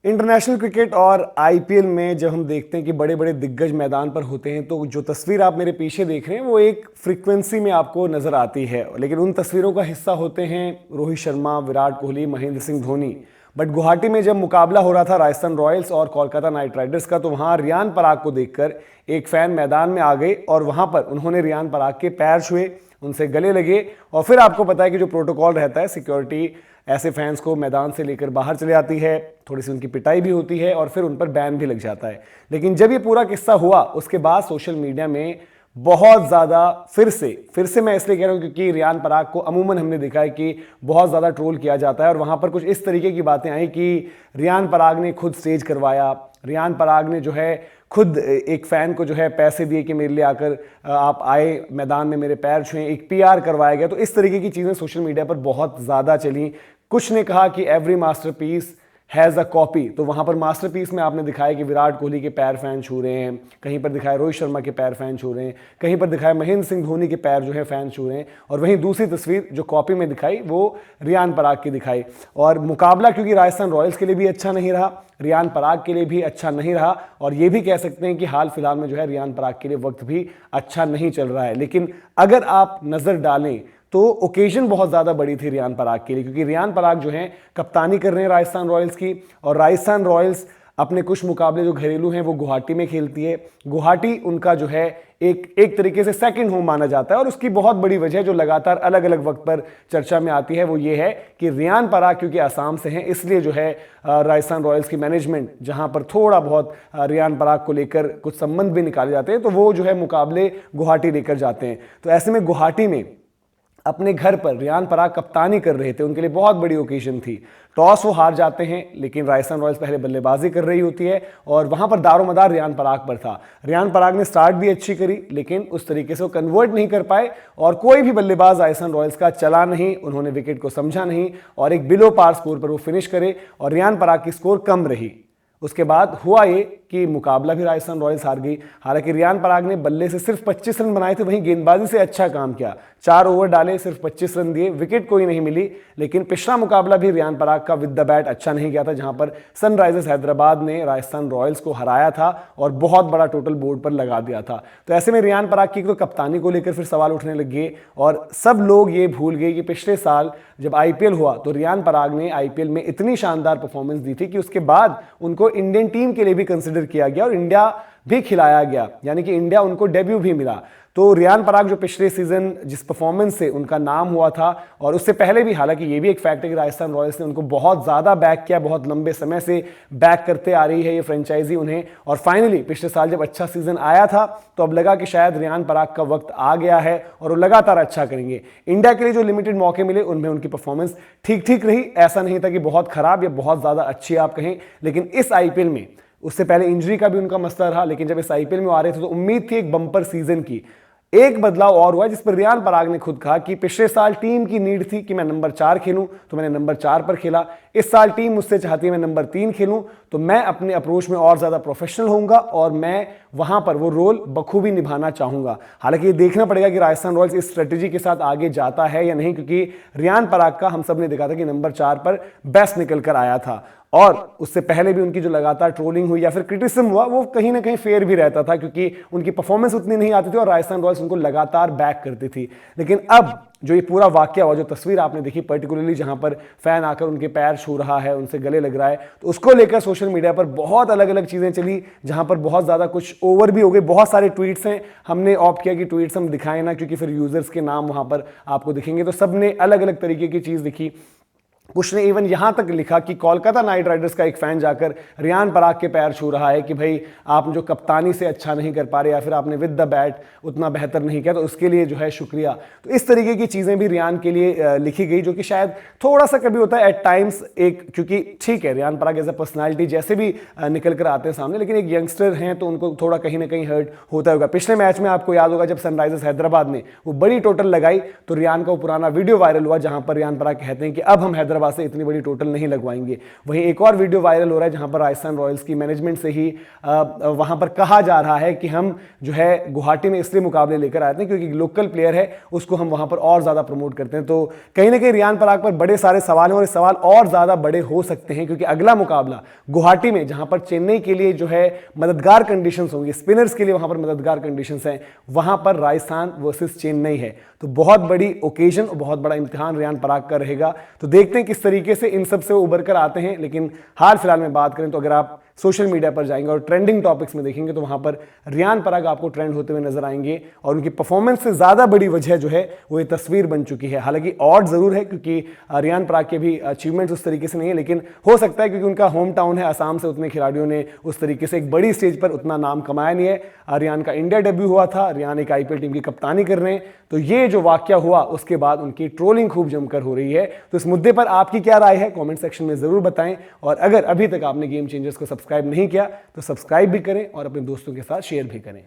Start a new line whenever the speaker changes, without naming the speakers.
International cricket और IPL में जब हम देखते हैं कि बड़े बड़े दिग्गज मैदान पर होते हैं तो जो तस्वीर आप मेरे पीछे देख रहे हैं वो एक फ्रीक्वेंसी में आपको नजर आती है, लेकिन उन तस्वीरों का हिस्सा होते हैं रोहित शर्मा, विराट कोहली, महेंद्र सिंह धोनी। बट गुवाहाटी में जब मुकाबला हो रहा था राजस्थान रॉयल्स और कोलकाता नाइट राइडर्स का, तो वहां रियान पराग को देखकर एक फैन मैदान में आ गए और वहां पर उन्होंने रियान पराग के पैर छुए, उनसे गले लगे। और फिर आपको पता है कि जो प्रोटोकॉल रहता है, सिक्योरिटी ऐसे फैंस को मैदान से लेकर बाहर चले आती है, थोड़ी सी उनकी पिटाई भी होती है और फिर उन पर बैन भी लग जाता है। लेकिन जब ये पूरा किस्सा हुआ उसके बाद सोशल मीडिया में बहुत ज़्यादा फिर से मैं इसलिए कह रहा हूं क्योंकि रियान पराग को अमूमन हमने देखा है कि बहुत ज़्यादा ट्रोल किया जाता है और वहां पर कुछ इस तरीके की बातें आई कि रियान पराग ने खुद स्टेज करवाया, रियान पराग ने जो है खुद एक फ़ैन को जो है पैसे दिए कि मेरे लिए आकर आप आए मैदान में मेरे पैर छुएं, एक पीआर करवाया गया। तो इस तरीके की चीज़ें सोशल मीडिया पर बहुत ज़्यादा चली। कुछ ने कहा कि every masterpiece has a copy, तो वहाँ पर मास्टरपीस में आपने दिखाया कि विराट कोहली के पैर फैन छू रहे हैं, कहीं पर दिखाया रोहित शर्मा के पैर फैन छू रहे हैं, कहीं पर दिखाया महेंद्र सिंह धोनी के पैर जो है फैन छू रहे हैं, और वहीं दूसरी तस्वीर जो कॉपी में दिखाई वो रियान पराग की दिखाई। और मुकाबला क्योंकि राजस्थान रॉयल्स के लिए भी अच्छा नहीं रहा, रियान पराग के लिए भी अच्छा नहीं रहा, और ये भी कह सकते हैं कि हाल फिलहाल में जो है रियान पराग के लिए वक्त भी अच्छा नहीं चल रहा है। लेकिन अगर आप नज़र डालें तो ओकेजन बहुत ज़्यादा बड़ी थी रियान पराग के लिए, क्योंकि रियान पराग जो हैं कप्तानी कर रहे हैं राजस्थान रॉयल्स की, और राजस्थान रॉयल्स अपने कुछ मुकाबले जो घरेलू हैं वो गुवाहाटी में खेलती है। गुवाहाटी उनका जो है एक तरीके से सेकंड होम माना जाता है, और उसकी बहुत बड़ी वजह जो लगातार अलग अलग वक्त पर चर्चा में आती है वो ये है कि रियान पराग क्योंकि आसाम से हैं, इसलिए जो है राजस्थान रॉयल्स की मैनेजमेंट जहां पर थोड़ा बहुत रियान पराग को लेकर कुछ संबंध भी निकाले जाते हैं, तो वो जो है मुकाबले गुवाहाटी लेकर जाते हैं। तो ऐसे में गुवाहाटी में अपने घर पर रियान पराग कप्तानी कर रहे थे, उनके लिए बहुत बड़ी ओकेजन थी। टॉस वो हार जाते हैं, लेकिन राजस्थान रॉयल्स पहले बल्लेबाजी कर रही होती है और वहां पर दारोमदार रियान पराग पर था। रियान पराग ने स्टार्ट भी अच्छी करी, लेकिन उस तरीके से वो कन्वर्ट नहीं कर पाए और कोई भी बल्लेबाज राजस्थान रॉयल्स का चला नहीं, उन्होंने विकेट को समझा नहीं और एक बिलो पार स्कोर पर वो फिनिश करे और रियान पराग की स्कोर कम रही। उसके बाद हुआ ये कि मुकाबला भी राजस्थान रॉयल्स हार गई। हालांकि रियान पराग ने बल्ले से सिर्फ 25 रन बनाए थे, वहीं गेंदबाजी से अच्छा काम किया, 4 ओवर डाले, सिर्फ 25 रन दिए, विकेट कोई नहीं मिली। लेकिन पिछला मुकाबला भी रियान पराग का विद द बैट अच्छा नहीं गया था, जहां पर सनराइजर्स हैदराबाद ने राजस्थान रॉयल्स को हराया था और बहुत बड़ा टोटल बोर्ड पर लगा दिया था। तो ऐसे में रियान पराग की तो कप्तानी को लेकर फिर सवाल उठने लग गए और सब लोग ये भूल गए कि पिछले साल जब आईपीएल हुआ तो रियान पराग ने आईपीएल में इतनी शानदार परफॉर्मेंस दी थी कि उसके बाद उनको इंडियन टीम के लिए भी कंसिडर किया गया और इंडिया भी खिलाया गया, यानी कि इंडिया उनको डेब्यू भी मिला। तो रियान पराग जो पिछले सीजन जिस परफॉर्मेंस से उनका नाम हुआ था, और उससे पहले भी, हालांकि ये भी एक फैक्ट है कि राजस्थान रॉयल्स ने उनको बहुत ज़्यादा बैक किया, बहुत लंबे समय से बैक करते आ रही है ये फ्रेंचाइजी उन्हें, और फाइनली पिछले साल जब अच्छा सीजन आया था तो अब लगा कि शायद रियान पराग का वक्त आ गया है और वो लगातार अच्छा करेंगे। इंडिया के लिए जो लिमिटेड मौके मिले उनमें उनकी परफॉर्मेंस ठीक ठीक रही, ऐसा नहीं था कि बहुत खराब या बहुत ज़्यादा अच्छी आप कहें। लेकिन इस आईपीएल में, उससे पहले इंजरी का भी उनका मसला रहा, लेकिन जब इस आईपीएल में आ रहे थे तो उम्मीद थी एक बम्पर सीजन की। एक बदलाव और हुआ जिस पर रियान पराग ने खुद कहा कि पिछले साल टीम की नीड थी कि मैं नंबर 4 खेलूं, तो मैंने नंबर 4 पर खेला। इस साल टीम मुझसे चाहती है मैं नंबर 3 खेलूं, तो मैं अपने अप्रोच में और ज्यादा प्रोफेशनल होऊंगा और मैं वहां पर वो रोल बखूबी निभाना चाहूंगा। हालांकि ये देखना पड़ेगा कि राजस्थान रॉयल्स इस स्ट्रेटेजी के साथ आगे जाता है या नहीं, क्योंकि रियान पराग का हम सब ने देखा था कि नंबर 4 पर बेस्ट निकल कर आया था, और उससे पहले भी उनकी जो लगातार ट्रोलिंग हुई या फिर क्रिटिसिज्म हुआ वो कहीं ना कहीं फेयर भी रहता था, क्योंकि उनकी परफॉर्मेंस उतनी नहीं आती थी और राजस्थान रॉयल्स उनको लगातार बैक करती थी। लेकिन अब जो ये पूरा वाकया हुआ, जो तस्वीर आपने देखी पर्टिकुलरली जहां पर फैन आकर उनके पैर छू रहा है, उनसे गले लग रहा है, तो उसको लेकर सोशल मीडिया पर बहुत अलग अलग चीजें चली, जहां पर बहुत ज्यादा कुछ ओवर भी हो गए। बहुत सारे ट्वीट्स हैं, हमने ऑप्ट किया कि ट्वीट्स हम दिखाएं ना, क्योंकि फिर यूजर्स के नाम वहां पर आपको दिखेंगे, तो सबने अलग अलग तरीके की चीज दिखी। कुछ ने इवन यहां तक लिखा कि कोलकाता नाइट राइडर्स का एक फैन जाकर रियान पराग के पैर छू रहा है कि भाई आप जो कप्तानी से अच्छा नहीं कर पा रहे या फिर आपने विद द बैट उतना बेहतर नहीं किया, तो उसके लिए जो है शुक्रिया। तो इस तरीके की चीजें भी रियान के लिए लिखी गई, जो कि शायद थोड़ा सा कभी होता है एट टाइम्स, एक क्योंकि ठीक है Riyan Parag as a personality जैसे भी निकल कर आते हैं सामने, लेकिन एक यंगस्टर हैं तो उनको थोड़ा कहीं ना कहीं हर्ट होता होगा। पिछले मैच में आपको याद होगा जब सनराइजर्स हैदराबाद ने वो बड़ी टोटल लगाई तो रियान का वो पुराना वीडियो वायरल हुआ जहां पर रियान पराग कहते हैं कि अब हम हैदराबाद हैदराबाद से इतनी बड़ी टोटल नहीं लगवाएंगे। वहीं एक और वीडियो वायरल हो रहा है जहां पर राजस्थान रॉयल्स की मैनेजमेंट से ही वहां पर कहा जा रहा है कि हम जो है गुवाहाटी में इसलिए मुकाबले लेकर आते हैं क्योंकि लोकल प्लेयर है, उसको हम वहां पर और ज्यादा प्रमोट करते हैं। तो कहीं ना कहीं रियान पराग पर बड़े सारे सवाल हैं और ये सवाल और ज्यादा बड़े हो सकते हैं क्योंकि अगला मुकाबला गुवाहाटी में, जहां पर चेन्नई के लिए जो है मददगार कंडीशंस होंगी, स्पिनर्स के लिए वहां पर मददगार कंडीशंस हैं, वहां पर राजस्थान वर्सेस चेन्नई है। तो बहुत बड़ी ओकेजन और बहुत बड़ा इम्तिहान रियान पराग का रहेगा। तो देखते हैं किस तरीके से इन सब से उभर कर आते हैं। लेकिन हाल फिलहाल में बात करें तो अगर आप सोशल मीडिया पर जाएंगे और ट्रेंडिंग टॉपिक्स में देखेंगे तो वहां पर रियान पराग आपको ट्रेंड होते हुए नजर आएंगे और उनकी परफॉर्मेंस से ज्यादा बड़ी वजह जो है वो ये तस्वीर बन चुकी है। हालांकि ऑड जरूर है क्योंकि रियान पराग के भी अचीवमेंट्स उस तरीके से नहीं है, लेकिन हो सकता है क्योंकि उनका होम टाउन है असम से, उतने खिलाड़ियों ने उस तरीके से एक बड़ी स्टेज पर उतना नाम कमाया नहीं है। रियान का इंडिया डेब्यू हुआ था, रियान एक आईपीएल टीम की कप्तानी कर रहे हैं, तो ये जो वाकया हुआ उसके बाद उनकी ट्रोलिंग खूब जमकर हो रही है। तो इस मुद्दे पर आपकी क्या राय है कमेंट सेक्शन में जरूर बताएं और अगर अभी तक आपने गेम चेंजर्स को सब्सक्राइब नहीं किया तो सब्सक्राइब भी करें और अपने दोस्तों के साथ शेयर भी करें।